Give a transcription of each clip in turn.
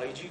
IG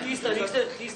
30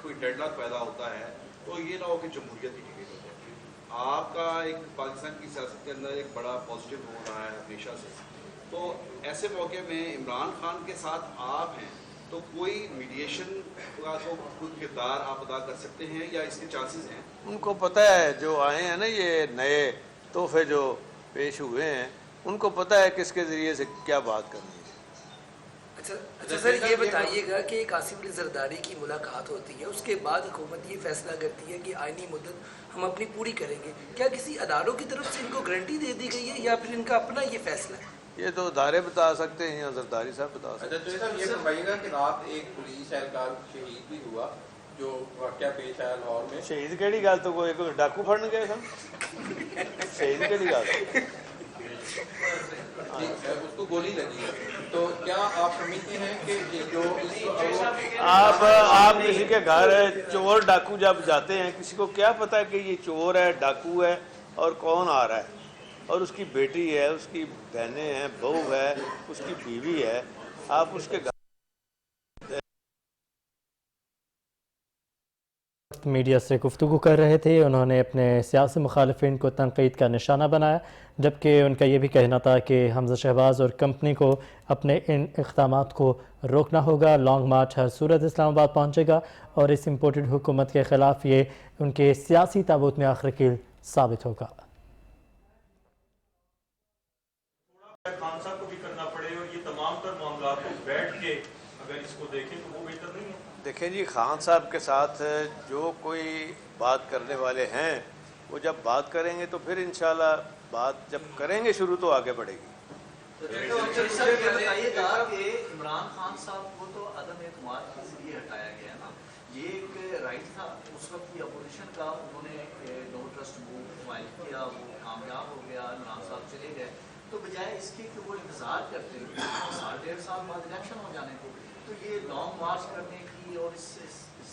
کوئی dead lock پیدا ہوتا ہے تو یہ نہ ہو کہ جمہوریت ہی ٹکٹ ہو جائے. آپ کا ایک پاکستان کی سیاست کے اندر ایک بڑا پازیٹیو ہو رہا ہے ہمیشہ سے, تو ایسے موقع میں عمران خان کے ساتھ آپ ہیں تو کوئی میڈیشن کا تو کوئی کردار آپ ادا کر سکتے ہیں یا اس کے چانسز ہیں؟ ان کو پتہ ہے جو آئے ہیں نا یہ نئے تحفے جو پیش ہوئے ہیں, ان کو پتہ ہے کس کے ذریعے سے کیا بات کرنی ہے. اچھا سر یہ بتائیے گا کہ ایک عاصم علی زرداری کی ملاقات ہوتی ہے, اس کے بعد حکومت یہ فیصلہ کرتی ہے کہ آئینی مدت ہم اپنی پوری کریں گے, کیا کسی اداروں کی طرف سے ان کو گارنٹی دے دی گئی ہے یا پھر ان کا اپنا یہ فیصلہ ہے؟ یہ تو ادارے بتا سکتے ہیں یا زرداری صاحب بتا سکتے ہیں. اچھا یہ فرمائیے گا کہ رات ایک پولیس اہلکار شہید بھی ہوا جو واقعہ پیش آیا لاہور میں. شہید کیڑی گل تو کوئی ڈاکو پھڑن گئے سن, شہید کیڑی گل اس کو گولی لگی ہے, تو کیا آپ سمجھتے ہیں کہ جو آپ کسی کے گھر چور ڈاکو جب جاتے ہیں کسی کو کیا پتا کہ یہ چور ہے ڈاکو ہے اور کون آ رہا ہے, اور اس کی بیٹی ہے, اس کی بہنیں ہیں, بہو ہے, اس کی بیوی ہے, آپ اس کے گھر میڈیا سے گفتگو کر رہے تھے. انہوں نے اپنے سیاسی مخالفین کو تنقید کا نشانہ بنایا, جبکہ ان کا یہ بھی کہنا تھا کہ حمزہ شہباز اور کمپنی کو اپنے ان اقدامات کو روکنا ہوگا. لانگ مارچ ہر صورت اسلام آباد پہنچے گا اور اس امپورٹڈ حکومت کے خلاف یہ ان کے سیاسی تابوت میں آخر کیل ثابت ہوگا. خان صاحب کو بھی کرنا پڑے اور یہ تمام تر معاملات کو بیٹھ کے اگر اس کو دیکھیں تو وہ بہتر نہیں ہے. دیکھیں جی, خان صاحب کے ساتھ جو کوئی بات کرنے والے ہیں وہ جب بات کریں گے تو پھر انشاءاللہ بات جب کریں گے شروع تو آگے بڑھے گی. بتائیے گا کہ عمران خان صاحب کو تو عدم اعتماد کے ذریعے ہٹایا گیا نا, یہ ایک رائٹ تھا اس وقت کی اپوزیشن کا, انہوں نے نو ٹرسٹ موو فائل کیا, وہ کامیاب ہو گیا, عمران صاحب چلے گئے, تو بجائے اس کے کہ وہ انتظار کرتے 1.5 سال بعد الیکشن ہو جانے کو, تو یہ لانگ مارچ کرنے کی اور اس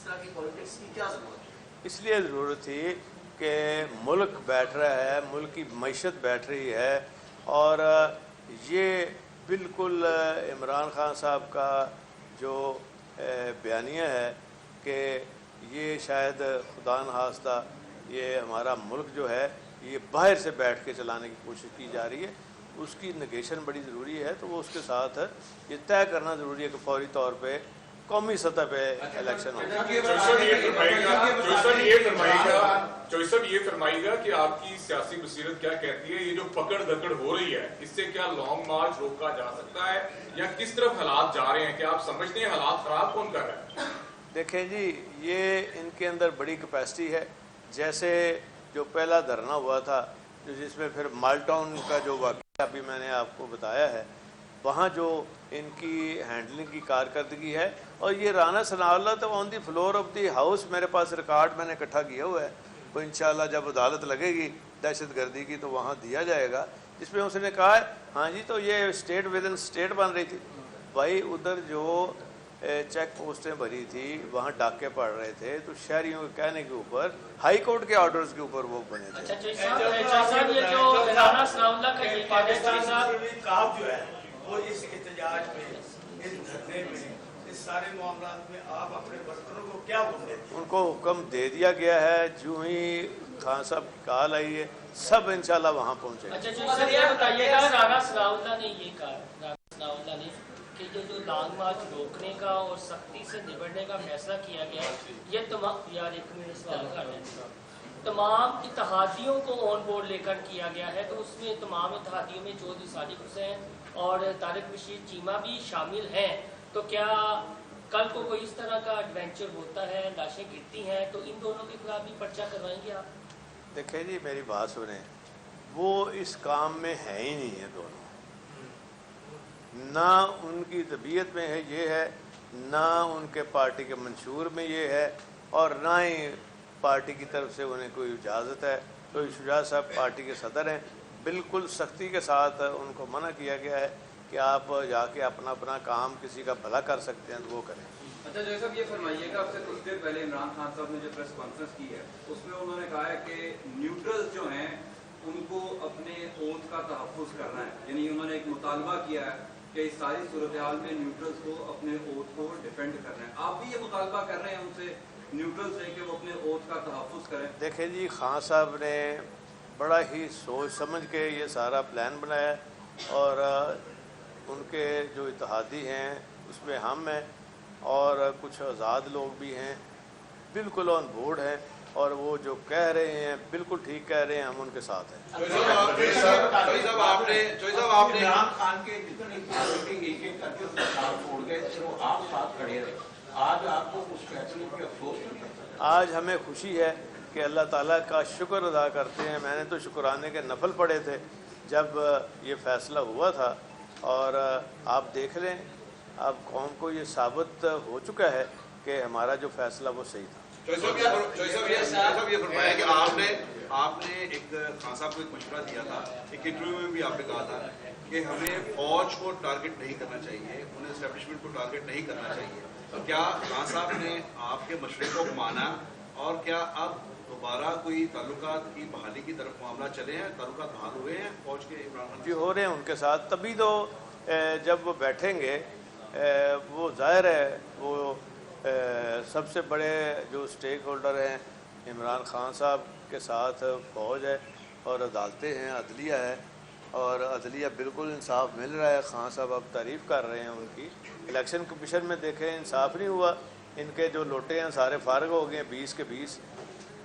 طرح کی پالیٹکس کی کیا ضرورت ہے؟ اس لیے ضرورت تھی کہ ملک بیٹھ رہا ہے, ملک کی معیشت بیٹھ رہی ہے, اور یہ بالکل عمران خان صاحب کا جو بیانیہ ہے کہ یہ شاید خدا نخواستہ یہ ہمارا ملک جو ہے یہ باہر سے بیٹھ کے چلانے کی کوشش کی جا رہی ہے, اس کی نگیشن بڑی ضروری ہے. تو وہ اس کے ساتھ یہ طے کرنا ضروری ہے کہ فوری طور پہ قومی سطح پہ الیکشن ہو. یہ فرمائیے گا کہ آپ کی سیاسی بصیرت کیا کہتی ہے, یہ جو پکڑ دکڑ ہو رہی ہے اس سے کیا لانگ مارچ روکا جا سکتا ہے یا کس طرف حالات جا رہے ہیں, کہ آپ سمجھتے ہیں حالات خراب کون کر رہا ہے؟ دیکھیں جی, یہ ان کے اندر بڑی کیپیسٹی ہے. جیسے جو پہلا دھرنا ہوا تھا جس میں پھر مال ٹاؤن کا جو واقعہ ابھی میں نے آپ کو بتایا ہے, وہاں جو ان کی ہینڈلنگ کی کارکردگی ہے, اور یہ رانا ثناء اللہ تو آن دی فلور آف دی ہاؤس, میرے پاس ریکارڈ میں نے اکٹھا کیا ہوا ہے, وہ انشاءاللہ جب عدالت لگے گی دہشت گردی کی تو وہاں دیا جائے گا, جس میں اس نے کہا ہے ہاں جی تو یہ اسٹیٹ ود ان اسٹیٹ بن رہی تھی. بھائی ادھر جو چیک پوسٹیں بھری تھی وہاں ڈاکے پڑ رہے تھے, تو شہریوں کے کہنے کے اوپر ہائی کورٹ کے آرڈرز کے اوپر وہ بنے تھے. جو ہے وہ اس احتجاج میں, اس دھرنے میں, اس سارے معاملات میں آپ اپنے برتنوں کو کیا بول دیتے ہیں؟ ان کو حکم دے دیا گیا ہے, جو ہی خان صاحب کی کال آئی ہے سب انشاءاللہ وہاں پہنچے. اچھا سر یہ بتائیے گا, رانا ثناء اللہ نے یہ کہا, رانا ثناء اللہ نے کہ یہ جو لانگ مارچ روکنے کا اور سختی سے نبٹنے کا فیصلہ کیا گیا ہے, یہ تمام یار ایک منٹ سوال کر رہے ہیں, تمام اتحادیوں کو آن بورڈ لے کر کیا گیا ہے, تو اس میں تمام اتحادیوں میں چودھری صادق حسین اور طارق بشیر چیمہ بھی شامل ہیں, تو کیا کل کو کوئی اس طرح کا ایڈونچر ہوتا ہے, لاشیں گرتی ہیں, تو ان دونوں کے خلاف بھی پرچہ کروائیں گے آپ؟ دیکھیں جی میری بات سنیں, وہ اس کام میں ہے ہی نہیں ہے دونوں, نہ ان کی طبیعت میں ہے یہ ہے, نہ ان کے پارٹی کے منشور میں یہ ہے, اور نہ ہی پارٹی کی طرف سے انہیں کوئی اجازت ہے. تو شجاعت صاحب پارٹی کے صدر ہیں, بالکل سختی کے ساتھ ان کو منع کیا گیا ہے کہ آپ جا کے اپنا اپنا کام کسی کا بھلا کر سکتے ہیں تو وہ کریں. اچھا جیسا یہ فرمائیے گا, آپ سے کچھ دیر پہلے عمران خان صاحب نے جو پریس کانفرنس کی ہے اس میں انہوں نے کہا ہے کہ نیوٹرل جو ہیں ان کو اپنے اوت کا تحفظ کرنا ہے, یعنی انہوں نے ایک مطالبہ کیا ہے کہ اس ساری صورتحال میں نیوٹرلز کو اپنے اوتھ کو ڈیفینڈ کرنا ہے. آپ بھی یہ مطالبہ کر رہے ہیں ان سے نیوٹرل سے کہ وہ اپنے اوتھ کا تحفظ کریں؟ دیکھیں جی، خان صاحب نے بڑا ہی سوچ سمجھ کے یہ سارا پلان بنایا اور ان کے جو اتحادی ہیں اس میں ہم ہیں اور کچھ آزاد لوگ بھی ہیں، بالکل آن بورڈ ہیں اور وہ جو کہہ رہے ہیں بالکل ٹھیک کہہ رہے ہیں، ہم ان کے ساتھ ہیں. عمران خان کے جتنی میٹنگ ایک ایک کر کے اس کا ساتھ چھوڑ گئے، چلو آپ ساتھ کھڑے رہے، آج آپ کو اس فیصلے پہ افسوس نہیں کرتا؟ آج ہمیں خوشی ہے کہ اللہ تعالیٰ کا شکر ادا کرتے ہیں. میں نے تو شکرانے کے نفل پڑھے تھے جب یہ فیصلہ ہوا تھا، اور آپ دیکھ لیں اب قوم کو یہ ثابت ہو چکا ہے کہ ہمارا جو فیصلہ وہ صحیح تھا. یہ فرمایا کہ آپ نے ایک خان صاحب کو ایک مشورہ دیا تھا، ایک انٹرویو میں بھی آپ نے کہا تھا کہ ہمیں فوج کو ٹارگٹ نہیں کرنا چاہیے، انہیں اسٹیبلشمنٹ کو ٹارگٹ نہیں کرنا چاہیے. کیا خان صاحب نے آپ کے مشورے کو مانا اور کیا اب دوبارہ کوئی تعلقات کی بحالی کی طرف معاملہ چلے ہیں، تعلقات بحال ہوئے ہیں فوج کے عمران خان جی ہو رہے ہیں ان کے ساتھ؟ تبھی تو جب وہ بیٹھیں گے وہ ظاہر ہے وہ سب سے بڑے جو اسٹیک ہولڈر ہیں عمران خان صاحب کے ساتھ فوج ہے اور عدالتیں ہیں، عدلیہ ہے، اور عدلیہ بالکل انصاف مل رہا ہے. خان صاحب اب تعریف کر رہے ہیں ان کی. الیکشن کمیشن میں دیکھیں انصاف نہیں ہوا، ان کے جو لوٹے ہیں سارے فارغ ہو گئے ہیں 20 کے 20،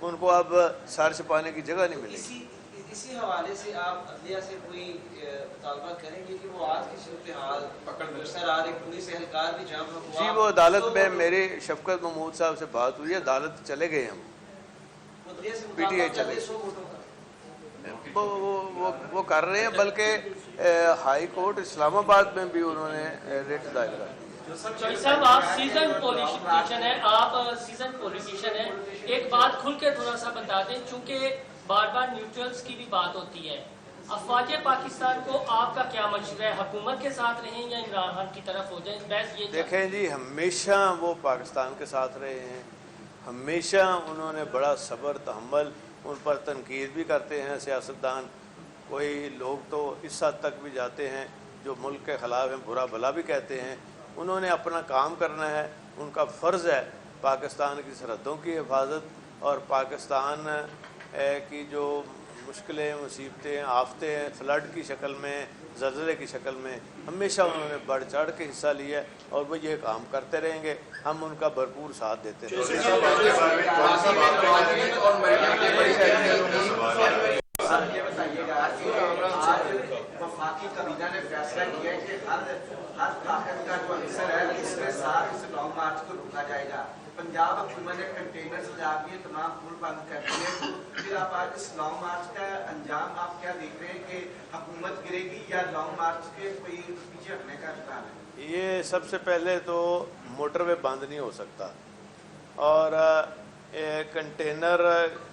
ان کو اب سر چھپانے کی جگہ نہیں ملے گی. اسی حوالے سے آپ عدلیہ سے کوئی مطالبہ کریں گے کہ وہ آج کی صورتحال سر آ رہے پولیس اہلکار بھی جام ہوا؟ جی وہ عدالت میں میری شفقت محمود صاحب سے بات ہوئی ہے، عدالت چلے گئے ہم، پی ٹی آئی چلے وہ کر رہے ہیں، بلکہ ہائی کورٹ اسلام آباد میں بھی انہوں نے ریٹ دائر کر دی. صاحب آپ سیزن پولیٹیشین ہیں، آپ سیزن پولیٹیشین ہیں، ایک بات کھل کے تھوڑا سا بتا دیں، چونکہ بار بار نیوٹرلز کی بھی بات ہوتی ہے. افواج پاکستان کو آپ کا کیا مشورہ ہے، حکومت کے ساتھ رہیں یا عمران خان کی طرف ہو جائیں؟ بحث یہ دیکھیں جی، ہمیشہ وہ پاکستان کے ساتھ رہے ہیں، ہمیشہ انہوں نے بڑا صبر تحمل، ان پر تنقید بھی کرتے ہیں سیاستدان. کوئی لوگ تو اس حد تک بھی جاتے ہیں جو ملک کے خلاف ہیں، برا بھلا بھی کہتے ہیں. انہوں نے اپنا کام کرنا ہے، ان کا فرض ہے پاکستان کی سرحدوں کی حفاظت اور پاکستان کی جو مشکلیں، مصیبتیں، آفتیں ہیں، فلڈ کی شکل میں، زلزلے کی شکل میں، ہمیشہ انہوں نے بڑھ چڑھ کے حصہ لیا ہے اور وہ یہ کام کرتے رہیں گے. ہم ان کا بھرپور ساتھ دیتے ہیں. وفاقی کابینہ نے فیصلہ کیا ہے کہ ہر طاقت کا جو عنصر ہے اس کے ساتھ اس لانگ مارچ کو روکا جائے گا. پنجاب حکومت نے کنٹینرز لگا دیے، تمام پل بند کر دیے. پھر آپ آج اس لانگ مارچ کا انجام آپ کیا دیکھ رہے ہیں کہ حکومت گرے گی یا لانگ مارچ کے کوئی پیچھے ہٹنے کا امکان ہے؟ یہ سب سے پہلے تو موٹر وے بند نہیں ہو سکتا اور کنٹینر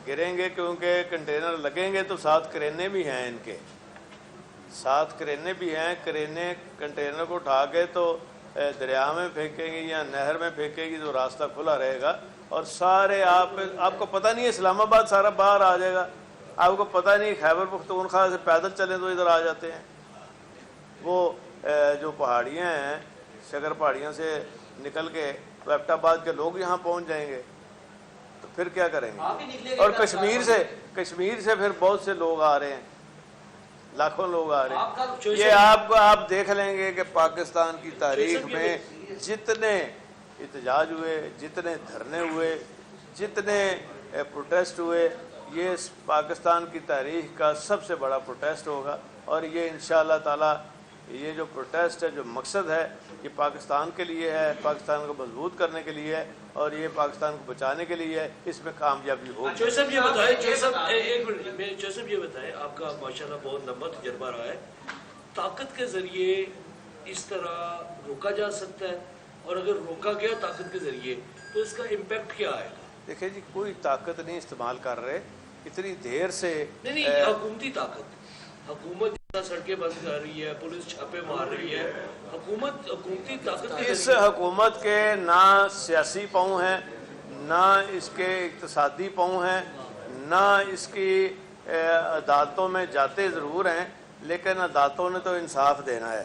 گریں گے، کیونکہ کنٹینر لگیں گے تو 7 کرینے بھی ہیں، ان کے 7 کرینے بھی ہیں. کرینے کنٹینر کو اٹھا کے تو دریا میں پھینکیں گی یا نہر میں پھینکے گی تو راستہ کھلا رہے گا اور سارے آپ کو پتہ نہیں ہے اسلام آباد سارا باہر آ جائے گا. آپ کو پتہ نہیں خیبر پختونخوا سے پیدل چلیں تو ادھر آ جاتے ہیں. وہ جو پہاڑیاں ہیں، شگر پہاڑیاں سے نکل کے ایبٹ آباد کے لوگ یہاں پہنچ جائیں گے تو پھر کیا کریں گے؟ اور کشمیر سے پھر بہت سے لوگ آ رہے ہیں، لاکھوں لوگ آ رہے ہیں. یہ آپ دیکھ لیں گے کہ پاکستان کی تاریخ میں جتنے احتجاج ہوئے، جتنے دھرنے ہوئے، جتنے پروٹیسٹ ہوئے، یہ پاکستان کی تاریخ کا سب سے بڑا پروٹیسٹ ہوگا. اور یہ انشاءاللہ تعالی یہ جو پروٹیسٹ ہے، جو مقصد ہے، یہ پاکستان کے لیے ہے، پاکستان کو مضبوط کرنے کے لیے ہے اور یہ پاکستان کو بچانے کے لیے ہے. اس میں کامیابی ہوگی. چوہے صاحب یہ بتائیں، چوہے صاحب یہ بتائیں، آپ کا ماشاءاللہ بہت لمبا تجربہ رہا ہے، طاقت کے ذریعے اس طرح روکا جا سکتا ہے؟ اور اگر روکا گیا طاقت کے ذریعے تو اس کا امپیکٹ کیا آئے گا؟ دیکھیں جی، کوئی طاقت نہیں استعمال کر رہے اتنی دیر سے. نہیں حکومتی طاقت، حکومت سڑکیں بند کر رہی ہے، پولیس چھاپے مار رہی ہے، حکومتی طاقت. اس حکومت کے نہ سیاسی پاؤں ہیں، نہ اس کے اقتصادی پاؤں ہیں، نہ اس کی عدالتوں میں جاتے ضرور ہیں لیکن عدالتوں نے تو انصاف دینا ہے.